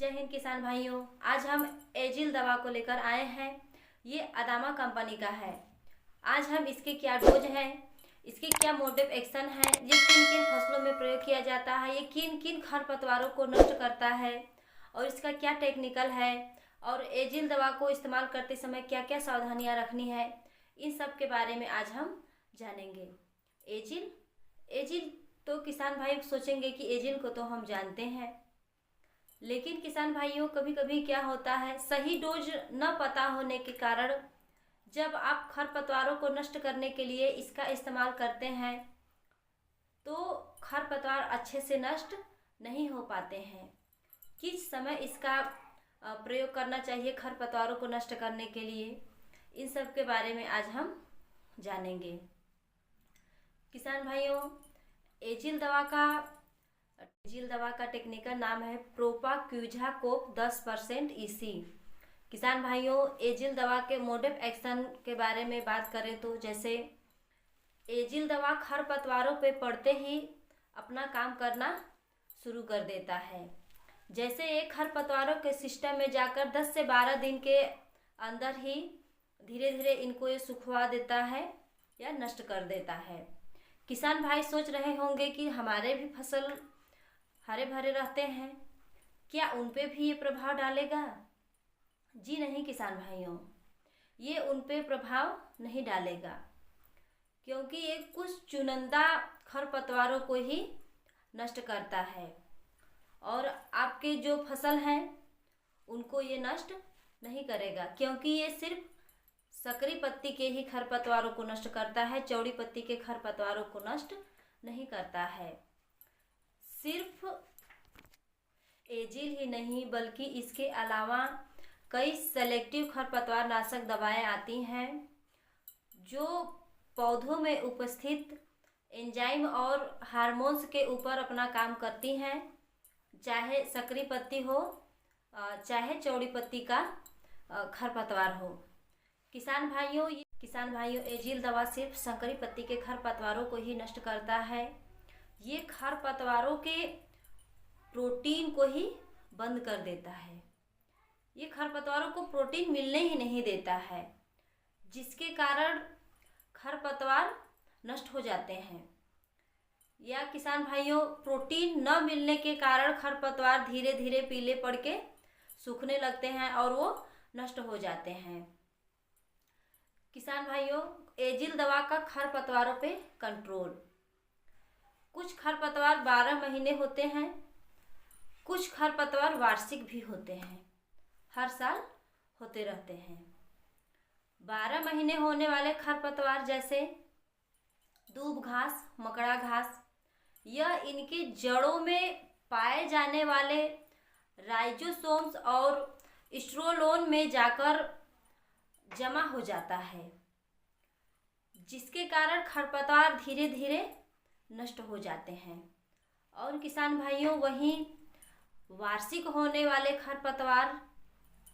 जय हिंद किसान भाइयों। आज हम एजिल दवा को लेकर आए हैं। ये अदामा कंपनी का है। आज हम इसके क्या डोज हैं, इसके क्या मोड ऑफ एक्शन है, ये किन किन फसलों में प्रयोग किया जाता है, ये किन किन खरपतवारों को नष्ट करता है और इसका क्या टेक्निकल है, और एजिल दवा को इस्तेमाल करते समय क्या क्या सावधानियां रखनी है, इन सब के बारे में आज हम जानेंगे। एजिल एजिल तो किसान भाई सोचेंगे कि एजिल को तो हम जानते हैं, लेकिन किसान भाइयों कभी कभी क्या होता है, सही डोज न पता होने के कारण जब आप खरपतवारों को नष्ट करने के लिए इसका इस्तेमाल करते हैं तो खरपतवार अच्छे से नष्ट नहीं हो पाते हैं। किस समय इसका प्रयोग करना चाहिए खरपतवारों को नष्ट करने के लिए, इन सब के बारे में आज हम जानेंगे। किसान भाइयों, एजिल दवा का टेक्निकल नाम है प्रोपाक्विजाकोप 10% EC। किसान भाइयों, एजिल दवा के मोड ऑफ एक्शन के बारे में बात करें तो जैसे एजिल दवा खरपतवारों पे पड़ते ही अपना काम करना शुरू कर देता है। जैसे एक खरपतवारों के सिस्टम में जाकर 10 से 12 दिन के अंदर ही धीरे धीरे इनको ये सुखवा देता है या नष्ट कर देता है। किसान भाई सोच रहे होंगे कि हमारे भी फसल हरे भरे रहते हैं, क्या उन पे भी ये प्रभाव डालेगा? जी नहीं किसान भाइयों, ये उन पे प्रभाव नहीं डालेगा, क्योंकि ये कुछ चुनिंदा खरपतवारों को ही नष्ट करता है और आपके जो फसल हैं उनको ये नष्ट नहीं करेगा, क्योंकि ये सिर्फ सकरी पत्ती के ही खरपतवारों को नष्ट करता है, चौड़ी पत्ती के खरपतवारों को नष्ट नहीं करता है। सिर्फ एजिल ही नहीं बल्कि इसके अलावा कई सेलेक्टिव खरपतवार नाशक दवाएं आती हैं जो पौधों में उपस्थित एंजाइम और हार्मोन्स के ऊपर अपना काम करती हैं, चाहे सकरी पत्ती हो चाहे चौड़ी पत्ती का खरपतवार हो। किसान भाइयों एजिल दवा सिर्फ सकरी पत्ती के खरपतवारों को ही नष्ट करता है। ये खरपतवारों के प्रोटीन को ही बंद कर देता है। ये खरपतवारों को प्रोटीन मिलने ही नहीं देता है, जिसके कारण खरपतवार नष्ट हो जाते हैं। या किसान भाइयों, प्रोटीन न मिलने के कारण खरपतवार धीरे धीरे पीले पड़ के सूखने लगते हैं और वो नष्ट हो जाते हैं। किसान भाइयों, एजिल दवा का खरपतवारों पे कंट्रोल। कुछ खरपतवार 12 महीने होते हैं, कुछ खरपतवार वार्षिक भी होते हैं, हर साल होते रहते हैं। 12 महीने होने वाले खरपतवार जैसे दूब घास, मकड़ा घास, यह इनके जड़ों में पाए जाने वाले राइजोसोम्स और स्ट्रोलोन में जाकर जमा हो जाता है, जिसके कारण खरपतवार धीरे धीरे नष्ट हो जाते हैं। और किसान भाइयों, वहीं वार्षिक होने वाले खरपतवार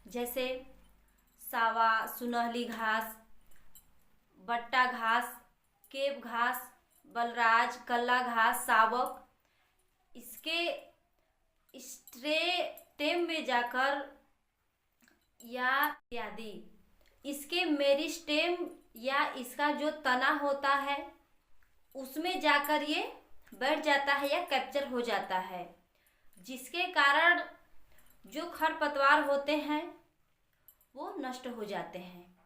जैसे सावा, सुनहली घास, बट्टा घास, केप घास, बलराज, कल्ला घास, सावक, इसके स्टेम में जाकर या इत्यादि इसके मेरिस्टेम या इसका जो तना होता है उसमें जाकर ये बैठ जाता है या कैप्चर हो जाता है, जिसके कारण जो खरपतवार होते हैं वो नष्ट हो जाते हैं।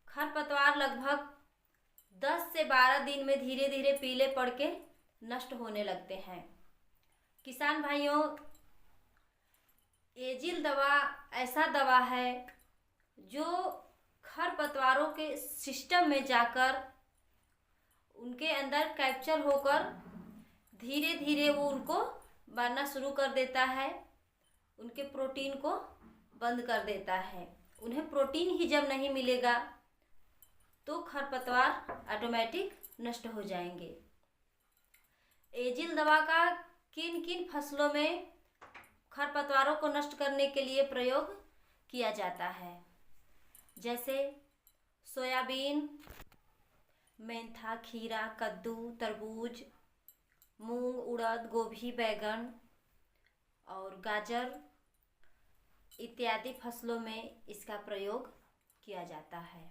खरपतवार लगभग 10 से 12 दिन में धीरे धीरे पीले पड़ के नष्ट होने लगते हैं। किसान भाइयों, एजिल दवा ऐसा दवा है जो खरपतवारों के सिस्टम में जाकर उनके अंदर कैप्चर होकर धीरे धीरे वो उनको मारना शुरू कर देता है, उनके प्रोटीन को बंद कर देता है। उन्हें प्रोटीन ही जब नहीं मिलेगा तो खरपतवार ऑटोमेटिक नष्ट हो जाएंगे। एजिल दवा का किन किन फसलों में खरपतवारों को नष्ट करने के लिए प्रयोग किया जाता है, जैसे सोयाबीन, मेंथा, खीरा, कद्दू, तरबूज, मूंग, उड़द, गोभी, बैगन और गाजर, इत्यादि फसलों में इसका प्रयोग किया जाता है।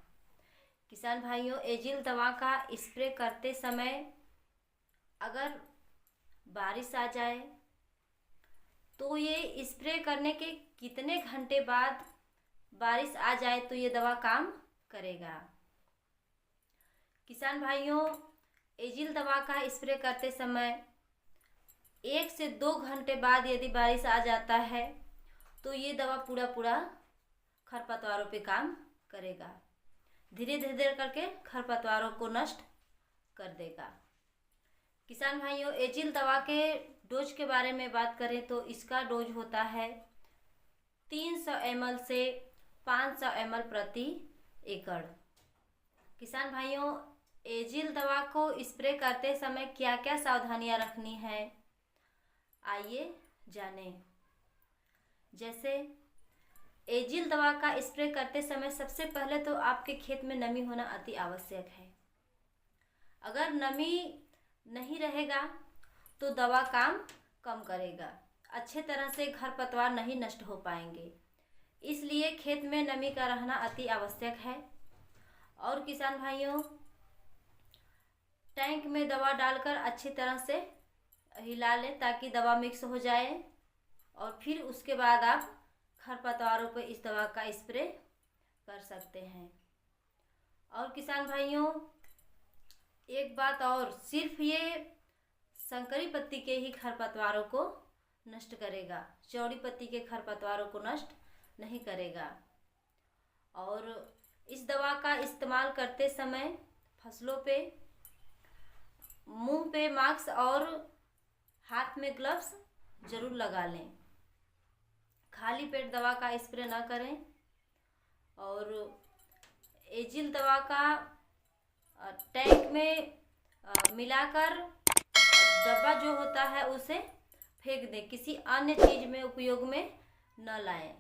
किसान भाइयों, एजिल दवा का स्प्रे करते समय अगर बारिश आ जाए तो ये स्प्रे करने के कितने घंटे बाद बारिश आ जाए तो ये दवा काम करेगा। किसान भाइयों, एजिल दवा का स्प्रे करते समय 1 से 2 घंटे बाद यदि बारिश आ जाता है तो ये दवा पूरा खरपतवारों पे काम करेगा, धीरे धीरे करके खरपतवारों को नष्ट कर देगा। किसान भाइयों, एजिल दवा के डोज के बारे में बात करें तो इसका डोज होता है 300 ml से 500 ml प्रति एकड़। किसान भाइयों, एजिल दवा को स्प्रे करते समय क्या क्या सावधानियां रखनी है, आइए जानें। जैसे एजिल दवा का स्प्रे करते समय सबसे पहले तो आपके खेत में नमी होना अति आवश्यक है। अगर नमी नहीं रहेगा तो दवा काम कम करेगा, अच्छे तरह से खरपतवार नहीं नष्ट हो पाएंगे, इसलिए खेत में नमी का रहना अति आवश्यक है। और किसान भाइयों, टैंक में दवा डालकर अच्छी तरह से हिला लें ताकि दवा मिक्स हो जाए और फिर उसके बाद आप खरपतवारों पर इस दवा का स्प्रे कर सकते हैं। और किसान भाइयों, एक बात और, सिर्फ ये संकरी पत्ती के ही खरपतवारों को नष्ट करेगा, चौड़ी पत्ती के खरपतवारों को नष्ट नहीं करेगा। और इस दवा का इस्तेमाल करते समय फसलों पे मुंह पे मास्क और हाथ में ग्लव्स जरूर लगा लें। खाली पेट दवा का स्प्रे ना करें। और एजिल दवा का टैंक में मिलाकर डब्बा जो होता है उसे फेंक दें, किसी अन्य चीज़ में उपयोग में न लाएं।